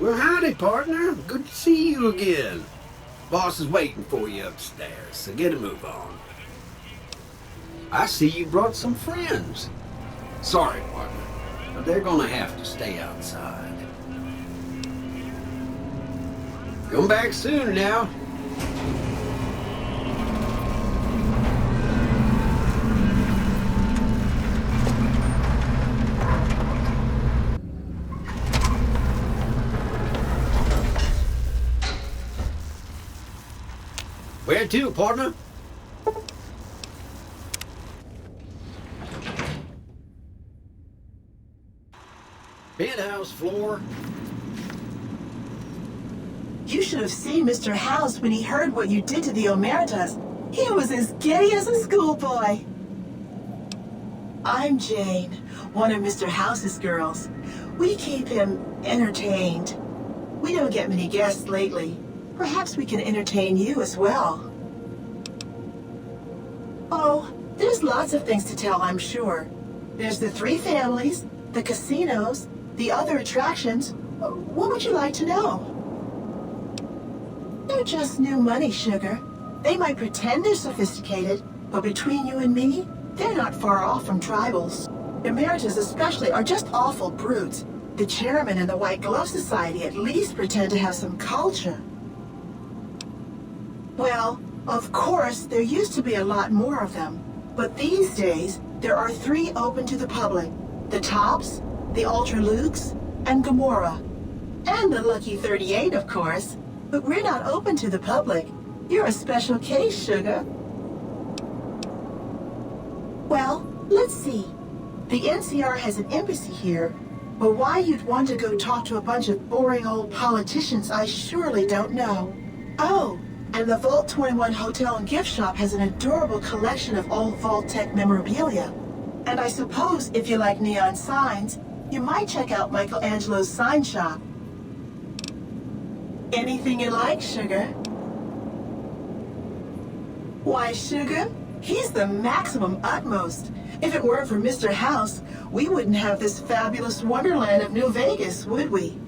Well, howdy, partner. Good to see you again. Boss is waiting for you upstairs, so get a move on. I see you brought some friends. Sorry, partner, but they're gonna have to stay outside. Come back soon now. Where to, partner? Penthouse floor. You should have seen Mr. House when he heard what you did to the Omertas. He was as giddy as a schoolboy. I'm Jane, one of Mr. House's girls. We keep him entertained. We don't get many guests lately. Perhaps we can entertain you as well. Oh, there's lots of things to tell, I'm sure. There's the three families, the casinos, the other attractions. What would you like to know? They're just new money, sugar. They might pretend they're sophisticated, but between you and me, they're not far off from tribals. Emeritus especially are just awful brutes. The chairman and the White Glove Society at least pretend to have some culture. Well, of course, there used to be a lot more of them. But these days, there are three open to the public. The Tops, the Ultra Lukes, and Gamora. And the Lucky 38, of course. But we're not open to the public. You're a special case, sugar. Well, let's see. The NCR has an embassy here. But why you'd want to go talk to a bunch of boring old politicians, I surely don't know. Oh, and the Vault 21 Hotel and Gift Shop has an adorable collection of old Vault-Tec memorabilia. And I suppose if you like neon signs, you might check out Michelangelo's sign shop. Anything you like, sugar? Why, sugar? He's the maximum utmost. If it weren't for Mr. House, we wouldn't have this fabulous wonderland of New Vegas, would we?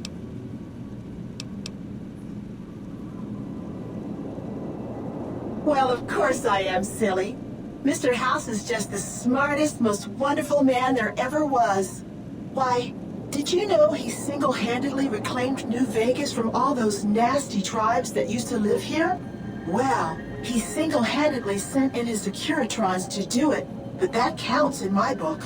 Well, of course I am, silly. Mr. House is just the smartest, most wonderful man there ever was. Why, did you know he single-handedly reclaimed New Vegas from all those nasty tribes that used to live here? Well, he single-handedly sent in his Securitrons to do it, but that counts in my book.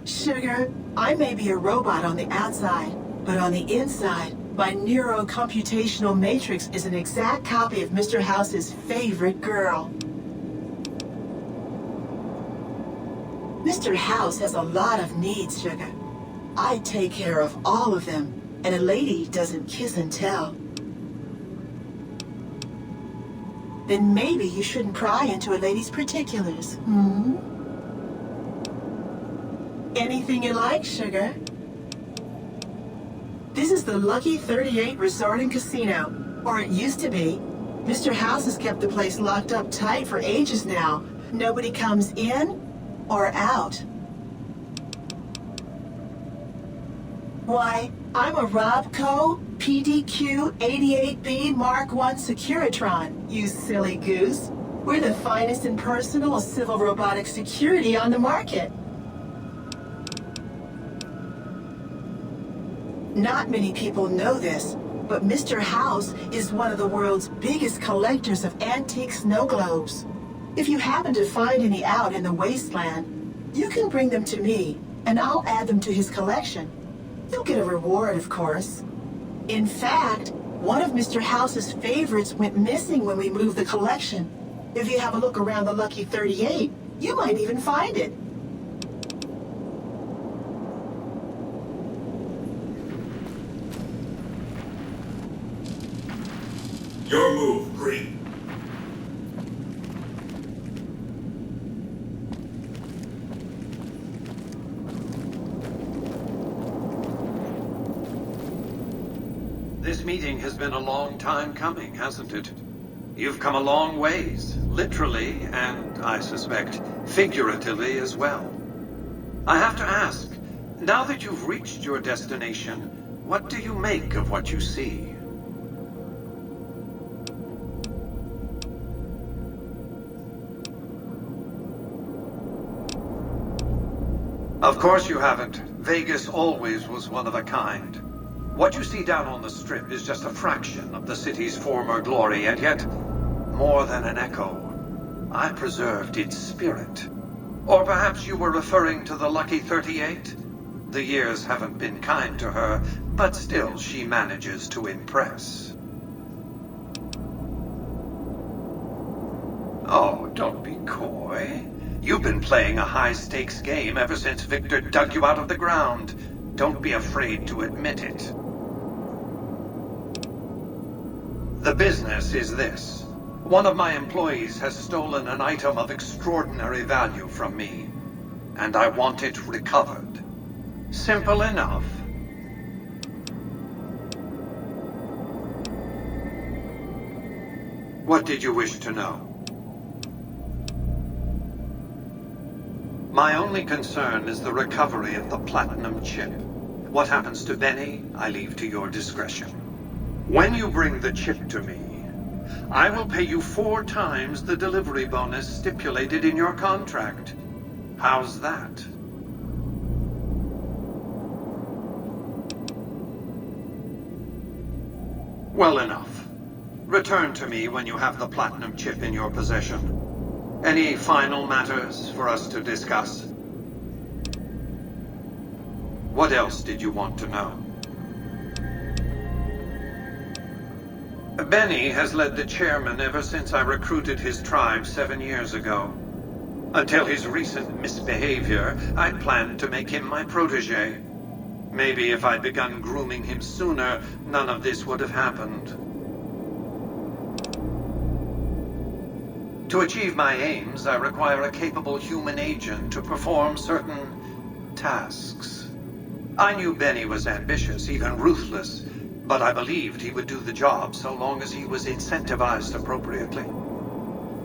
Sugar, I may be a robot on the outside, but on the inside, my neurocomputational matrix is an exact copy of Mr. House's favorite girl. Mr. House has a lot of needs, sugar. I take care of all of them, and a lady doesn't kiss and tell. Then maybe you shouldn't pry into a lady's particulars, Anything you like, sugar? This is the Lucky 38 Resort and Casino, or it used to be. Mr. House has kept the place locked up tight for ages now. Nobody comes in or out. Why, I'm a Robco PDQ 88B Mark I Securitron, you silly goose. We're the finest in personal civil robotic security on the market. Not many people know this, but Mr. House is one of the world's biggest collectors of antique snow globes. If you happen to find any out in the wasteland, you can bring them to me, and I'll add them to his collection. You'll get a reward, of course. In fact, one of Mr. House's favorites went missing when we moved the collection. If you have a look around the Lucky 38, you might even find it. Your move, Green. This meeting has been a long time coming, hasn't it? You've come a long ways, literally, and I suspect figuratively as well. I have to ask, Now that you've reached your destination, what do you make of what you see? Of course you haven't. Vegas always was one of a kind. What you see down on the Strip is just a fraction of the city's former glory, and yet, more than an echo, I preserved its spirit. Or perhaps you were referring to the Lucky 38? The years haven't been kind to her, but still she manages to impress. Oh, don't be coy. You've been playing a high-stakes game ever since Victor dug you out of the ground. Don't be afraid to admit it. The business is this. One of my employees has stolen an item of extraordinary value from me, and I want it recovered. Simple enough. What did you wish to know? My only concern is the recovery of the platinum chip. What happens to Benny, I leave to your discretion. When you bring the chip to me, I will pay you 4 times the delivery bonus stipulated in your contract. How's that? Well enough. Return to me when you have the platinum chip in your possession. Any final matters for us to discuss? What else did you want to know? Benny has led the chairman ever since I recruited his tribe 7 years ago. Until his recent misbehavior, I'd planned to make him my protege. Maybe if I'd begun grooming him sooner, none of this would have happened. To achieve my aims, I require a capable human agent to perform certain tasks. I knew Benny was ambitious, even ruthless, but I believed he would do the job so long as he was incentivized appropriately.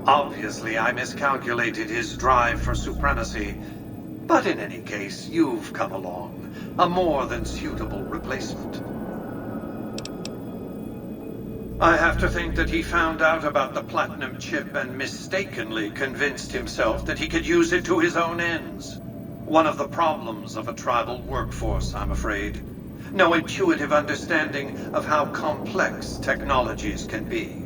Obviously, I miscalculated his drive for supremacy, but in any case, you've come along, a more than suitable replacement. I have to think that he found out about the platinum chip and mistakenly convinced himself that he could use it to his own ends. One of the problems of a tribal workforce, I'm afraid. No intuitive understanding of how complex technologies can be.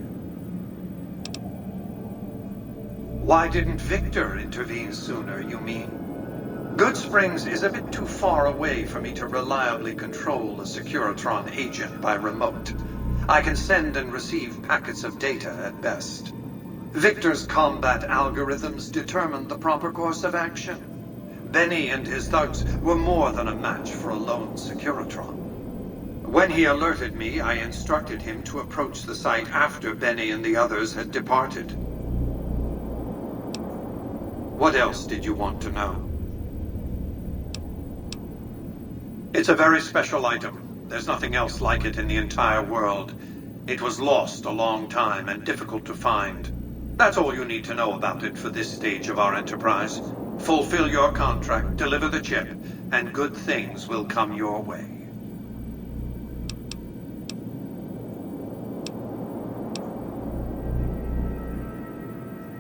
Why didn't Victor intervene sooner, you mean? Goodsprings is a bit too far away for me to reliably control a Securitron agent by remote. I can send and receive packets of data at best. Victor's combat algorithms determined the proper course of action. Benny and his thugs were more than a match for a lone Securitron. When he alerted me, I instructed him to approach the site after Benny and the others had departed. What else did you want to know? It's a very special item. There's nothing else like it in the entire world. It was lost a long time and difficult to find. That's all you need to know about it for this stage of our enterprise. Fulfill your contract, deliver the chip, and good things will come your way.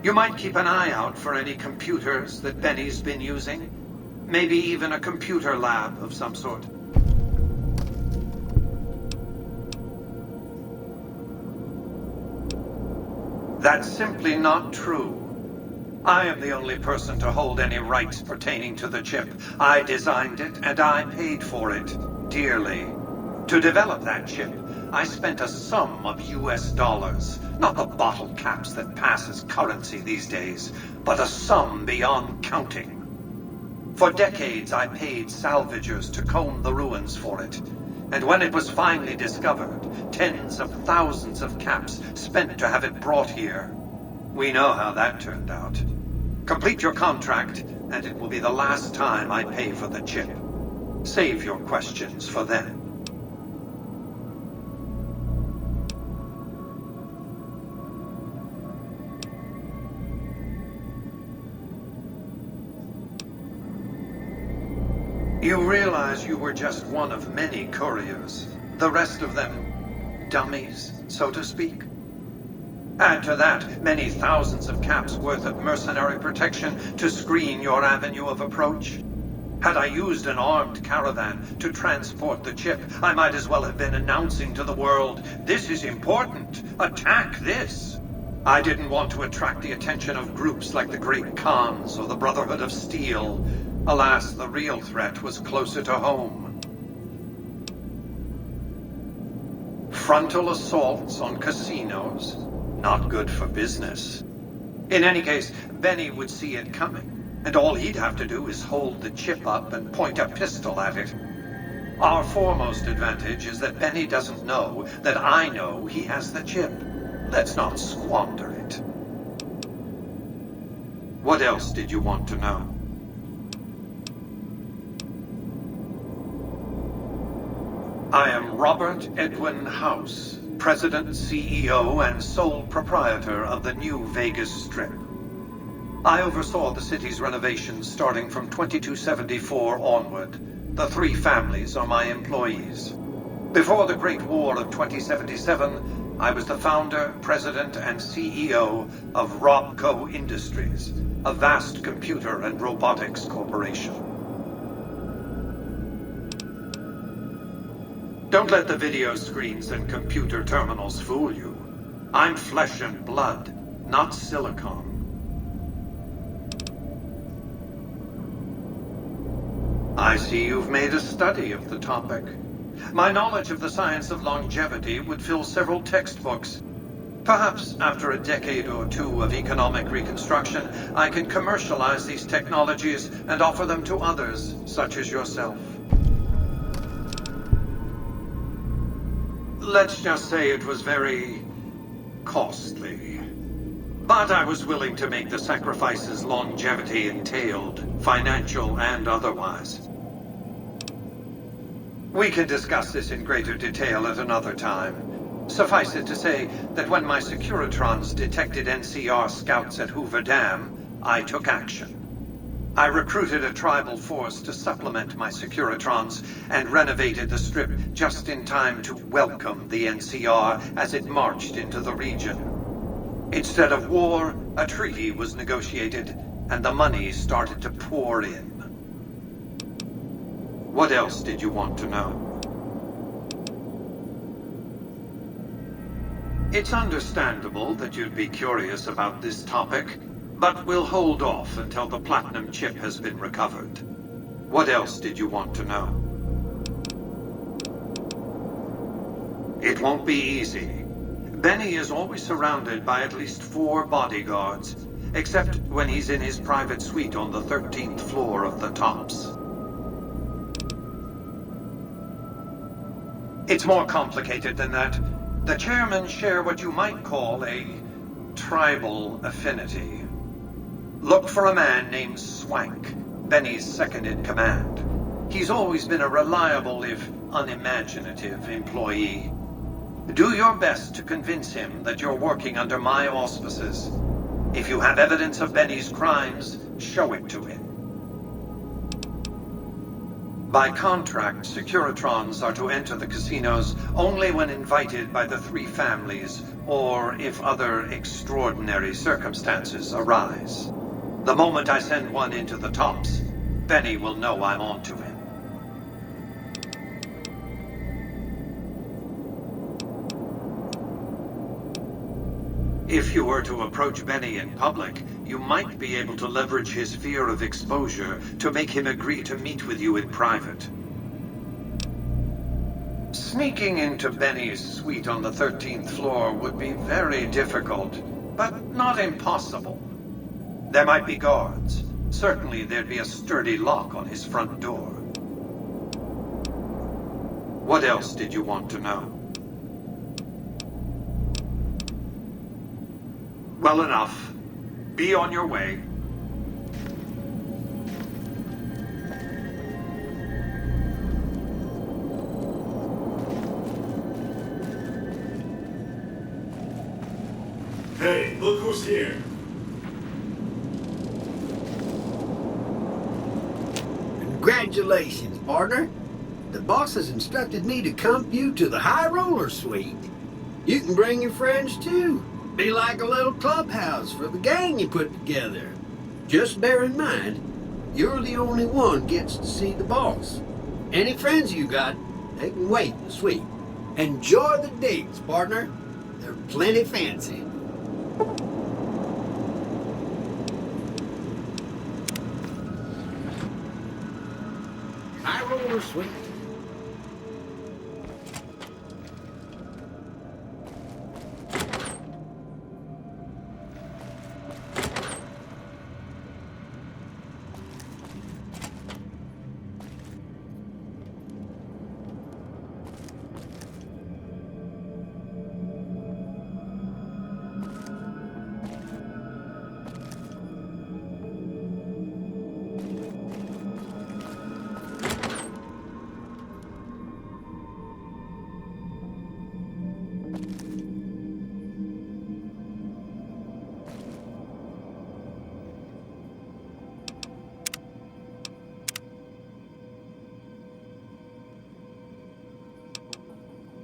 You might keep an eye out for any computers that Benny's been using. Maybe even a computer lab of some sort. That's simply not true. I am the only person to hold any rights pertaining to the chip. I designed it, and I paid for it, dearly. To develop that chip, I spent a sum of US dollars. Not the bottle caps that pass as currency these days, but a sum beyond counting. For decades, I paid salvagers to comb the ruins for it. And when it was finally discovered, tens of thousands of caps spent to have it brought here. We know how that turned out. Complete your contract, and it will be the last time I pay for the chip. Save your questions for then. You realize you were just one of many couriers. The rest of them, dummies, so to speak. Add to that many thousands of caps worth of mercenary protection to screen your avenue of approach. Had I used an armed caravan to transport the chip, I might as well have been announcing to the world, "This is important. Attack this." I didn't want to attract the attention of groups like the Great Khans or the Brotherhood of Steel. Alas, the real threat was closer to home. Frontal assaults on casinos, not good for business. In any case, Benny would see it coming, and all he'd have to do is hold the chip up and point a pistol at it. Our foremost advantage is that Benny doesn't know that I know he has the chip. Let's not squander it. What else did you want to know? I am Robert Edwin House, President, CEO, and sole proprietor of the New Vegas Strip. I oversaw the city's renovations starting from 2274 onward. The three families are my employees. Before the Great War of 2077, I was the founder, president, and CEO of Robco Industries, a vast computer and robotics corporation. Don't let the video screens and computer terminals fool you. I'm flesh and blood, not silicon. I see you've made a study of the topic. My knowledge of the science of longevity would fill several textbooks. Perhaps after a decade or two of economic reconstruction, I can commercialize these technologies and offer them to others, such as yourself. Let's just say it was very costly. But I was willing to make the sacrifices longevity entailed, financial and otherwise. We can discuss this in greater detail at another time. Suffice it to say that when my Securitrons detected NCR scouts at Hoover Dam, I took action. I recruited a tribal force to supplement my Securitrons and renovated the Strip just in time to welcome the NCR as it marched into the region. Instead of war, a treaty was negotiated, and the money started to pour in. What else did you want to know? It's understandable that you'd be curious about this topic, but we'll hold off until the platinum chip has been recovered. What else did you want to know? It won't be easy. Benny is always surrounded by at least 4 bodyguards, except when he's in his private suite on the 13th floor of the Tops. It's more complicated than that. The chairmen share what you might call a tribal affinity. Look for a man named Swank, Benny's second-in-command. He's always been a reliable, if unimaginative, employee. Do your best to convince him that you're working under my auspices. If you have evidence of Benny's crimes, show it to him. By contract, Securitrons are to enter the casinos only when invited by the 3 families, or if other extraordinary circumstances arise. The moment I send one into the Tops, Benny will know I'm on to him. If you were to approach Benny in public, you might be able to leverage his fear of exposure to make him agree to meet with you in private. Sneaking into Benny's suite on the 13th floor would be very difficult, but not impossible. There might be guards. Certainly there'd be a sturdy lock on his front door. What else did you want to know? Well enough. Be on your way. Hey, look who's here. Congratulations, partner. The boss has instructed me to comp you to the High Roller Suite. You can bring your friends too. Be like a little clubhouse for the gang you put together. Just bear in mind, you're the only one gets to see the boss. Any friends you got, they can wait in the suite. Enjoy the digs, partner. They're plenty fancy. High Roller Suite.